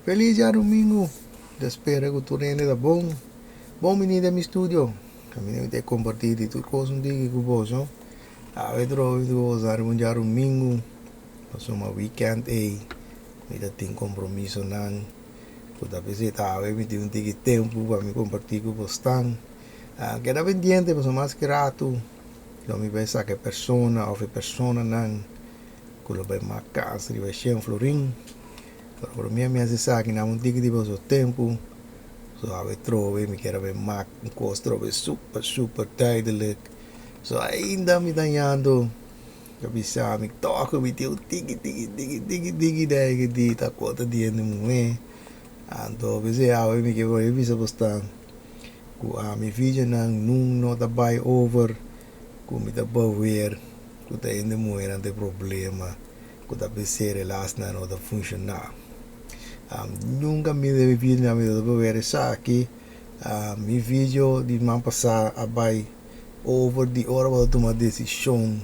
Feliz dia domingo. Espero que tudo ainda bom. Bom menino mi studio. Kami te compartir tudo coisa um dia com você. A vedro usar dia domingo. Passou uma weekend aí. Me tem compromisso não. Kuda visita a me tem um dia tempo para me compartir com você. Queda pendiente passou mais que rato. Não me pensa que persona ou persona não. Kuda vai marcar se vai cheio florim. Para mim, minha sabe que não um dia de vosso tempo, so a trove me quero ver mac, um costo super tijdelijk, so ainda me danhando, que bisa me toca me teu digi daí tá conta de não ando você a me que vou visa postar, com a me vídeo não tá by over, com me tá bower, com tá ainda não tem problema, com tá pensar relação não tá funcionar. Nunca me deve vir na vida do ver aqui meu vídeo de man passar abai over de hora para tomar decisão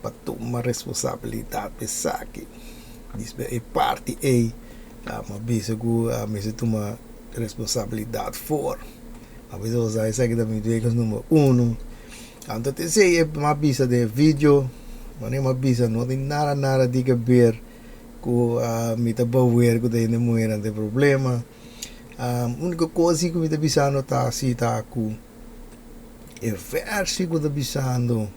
para tomar responsabilidade pensar aqui é parte aí mas bisa que me se toma responsabilidade for a vezes usar essa aqui da minha dica número 1 então te sei é uma bisa de vídeo mas é uma bisa não tem nada de que ver com me tá bower com daí não era de problema única coisa que me tá bisando tá assim tá com é versi que tá bisando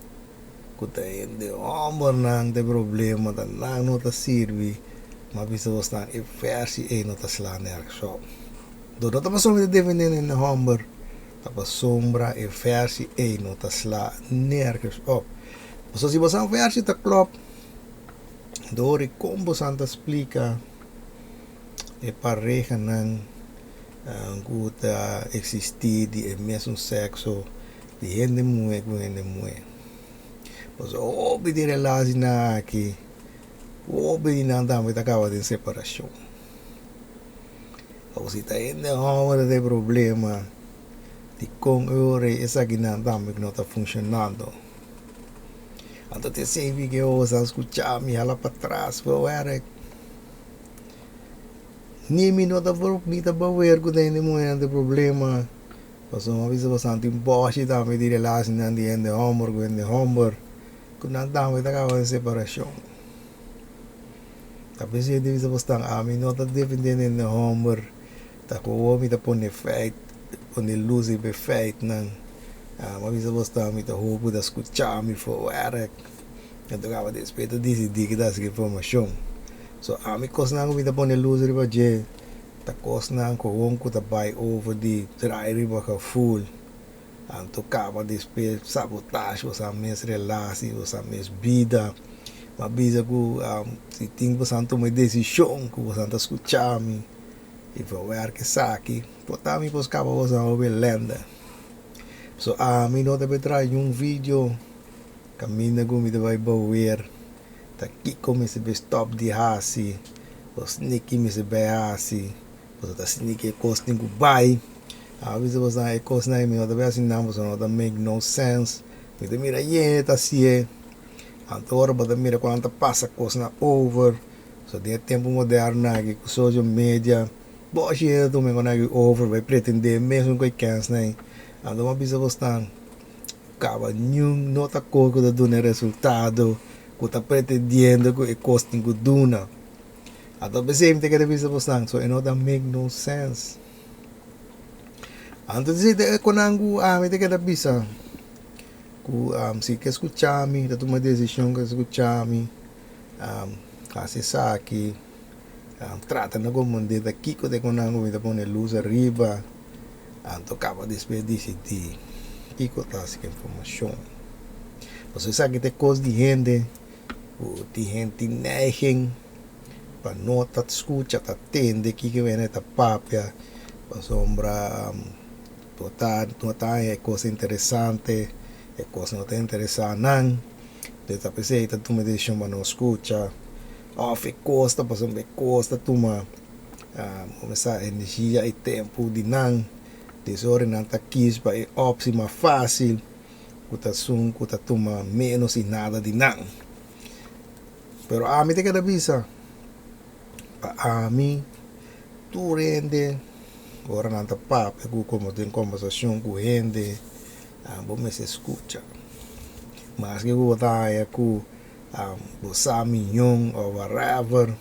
com daí de amor não tem problema tá não tá serve mas bisa você é versi e não tá slá nergens só do não tá passando de defender na hamburger tá para sombra é versi e não tá slá nergens op so se você versi tá klop Dori como Santa explica e pareja não guta existir de mesmo sexo de gente mulher com gente mulher mas obi de relação na aqui obi não dá muito acaba de separação ou se tá ainda hora de problema de com ore essa que não dá muito não está funcionando. Então te sei que eu ouça escutar me ela para trás foi era nem minuto por me tá boer com tem muito problema passou uma vez bastante embaixo da me dire lá assim não de homework com não dá muito acaba de separação talvez eu devia bastante a mim não tá dependendo de homework tá com o homem tá põe efeito põe luz e efeito não uma vez eu gostava muito de escutar me for era eu tocava despeito decidir que dá essa informação so a mim coisa não me dá pôr luz riba je tá coisa não com o onco tá by over de trai riba que full tocava despeito sabotagem você mesmo relação você mesmo vida mas bisa que se tem você tomar decisão que você tá escutar me e for era que saque botar me buscar você ouvir lenda. So a mim não deve trazer vídeo caminho como me vai boer tá aqui como se be stop de hasi os sneaky me se be hasi os tá sneaky costing go buy a vezes você é cost na me não deve assim não você não make no sense me te mira tá se é agora para mira quando passa coisa na over so de tempo moderno aqui com social media boche tu me quando over vai pretender mesmo que cansa né ando uma bisa você acaba nenhum nota coco da dona resultado que está pretendendo que é costing que duna então pensei que era bisa você so it não make no sense então se quando me te queda bisa que se quer escutar me tá tomar decisão que escutar me acessar aqui trata na como de aqui que quando me tá pondo luz arriba então acaba de decidir que contar essa informação você sabe que tem coisa de gente neigen para não tá escuta tá tende que vem essa papia para sombra total é coisa interessante é coisa não tem interessante não dessa pessoa tá toma decisão para não escuta off costa para sombra costa toma começar energia e tempo de não tesouro não tá quis para é óptima fácil que toma menos e nada de não pero a mim tem que dar visa a mim tu rende, ora não tá papo, como tem conversação com gente, vamos se escuta. Mas que eu tá aí com você milhão ou whatever,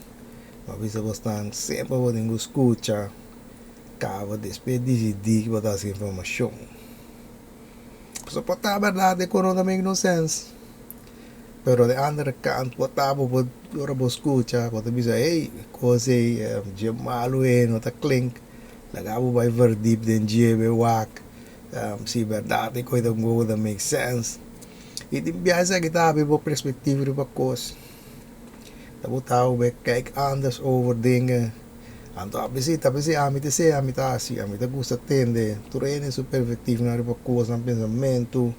mas você sempre podem escutar, cava depois decidir que vai dar essa informação. Só pode estar a verdade que não make no sense. Pero de andere kant, pode estar para escutar, pode dizer, hey, coisa de malo não tá clink, lagabo vai ver deep den dia be wak, se verdade coisa não make sense. E tem biasa que tá por perspectiva de coisa. Dat moet houden, kijk anders over dingen. En dan visita, ami te sei, ami ta asi, ami te gusta tende, turene su perspectiva na riba coisa, na pensamento.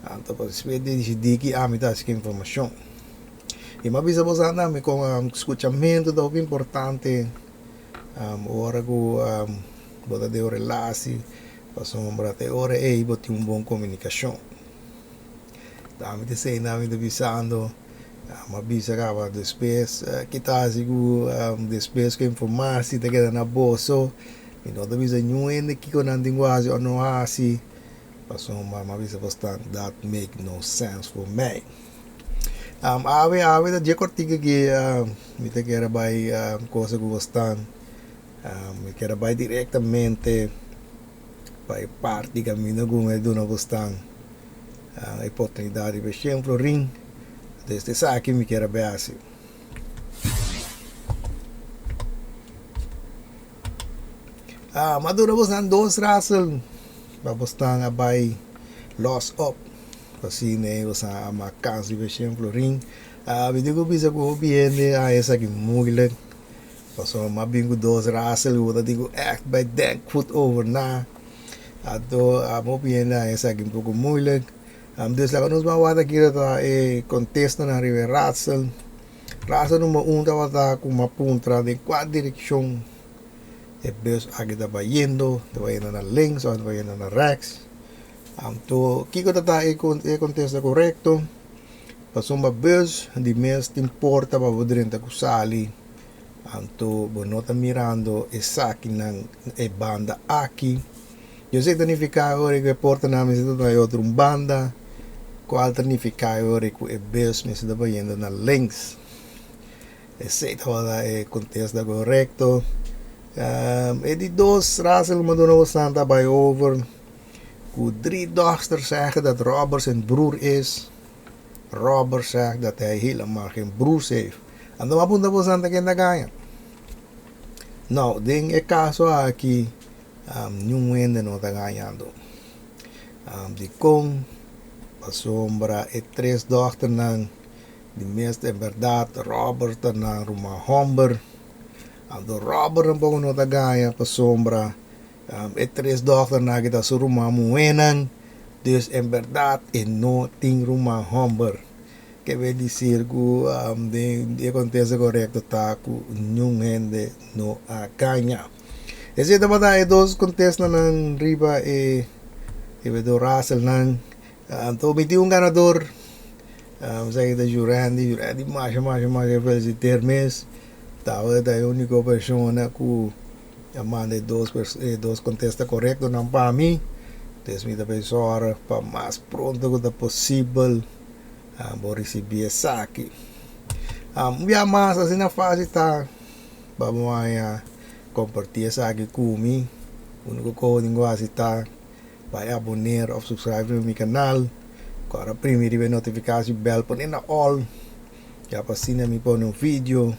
Então, para se decidir que ami ta asi informação. E mas bisa você andar com escutamento da o importante, ora que bota de relação, passou brate ora e bota bom comunicação. Ami te sei, ami te visando. Mas bisa acaba depois kita asigu depois que informasi te queda na bolso e não te bisa nenhum que com a linguagem ou não assim passou mas bisa bastante that make no sense for me. Ave da dia cortiga que me te quer vai coisa que gostam me quer vai diretamente vai parte caminho como é do não gostam a oportunidade de exemplo ring desde essa aqui me quer ver assim. Madura você dois raadsel, para você a vai loss up, assim né você a marcar por exemplo ring, me digo bisa que o biende essa aqui muito, passou uma bingo dois raadsel, eu digo act by that put over na, mo biende essa aqui pouco muito. Dus laten we ons maar wat aqui da Kontesta na riba raadsel. Raadsel número 1 da com uma ponta de qual direção é bus aqui da yendo na links ou indo na rechts. Então, kiko da Kontesta correto. Passou uma bus de mês importa para poder entrar com sali. Então, bonota mirando essa aqui na banda aqui. Eu sei significa agora que porta na mesa da outra banda. Qual significa agora que é bus me está indo na links. Esse é o contexto correto. E de dois raadsel uma dona santa by over. Que drie dochters zeggen dat Robert zijn broer is. Robert zegt dat hij helemaal geen broers heeft. En dan apunta po santa que ganha. Nou, ding é caso aqui. Nenhum ainda não está ganhando. De com a sombra e três dochters de meeste em verdade Robert na Roma Homber. Do Robert um pouco não está ganhando a sombra e três dochters na que está su Roma Muenan. Dus em verdade e não tem Roma Homber. Que vai dizer que de acontece correto tá que nenhum ainda não ganha. Esse tema é dois contestas na riba e do raadselnan. Então, meti ganador. Sei da Jurandi mais felicitar mês. Tava da única pessoa que manda dois contestas corretos não para mim. Então, me pessoa para mais pronto que possível vou receber essa aqui. Minha massa assim na fase tá vamos compartilhar essa aqui comigo. O único coisa tá vai abonar ou subscrever no meu canal. Agora primeiro vai notificação bell põe na all. Já para assim me põe um vídeo.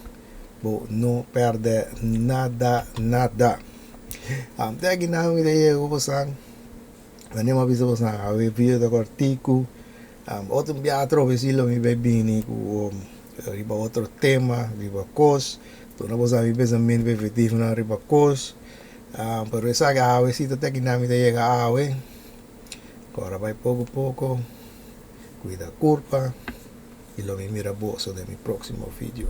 Vou não perder nada. Até aqui na ideia eu vou passar. Vamos avisar você a ver vídeo do artigo. Outro teatro vesilo me bebini com riba outro tema, riba cos. Tu não você me pensamento efetivo na riba cos. Pero essa gawe si até que na me chega gawe. Agora vai pouco. Cuida a curva. E lo me mira bolso de mi próximo vídeo.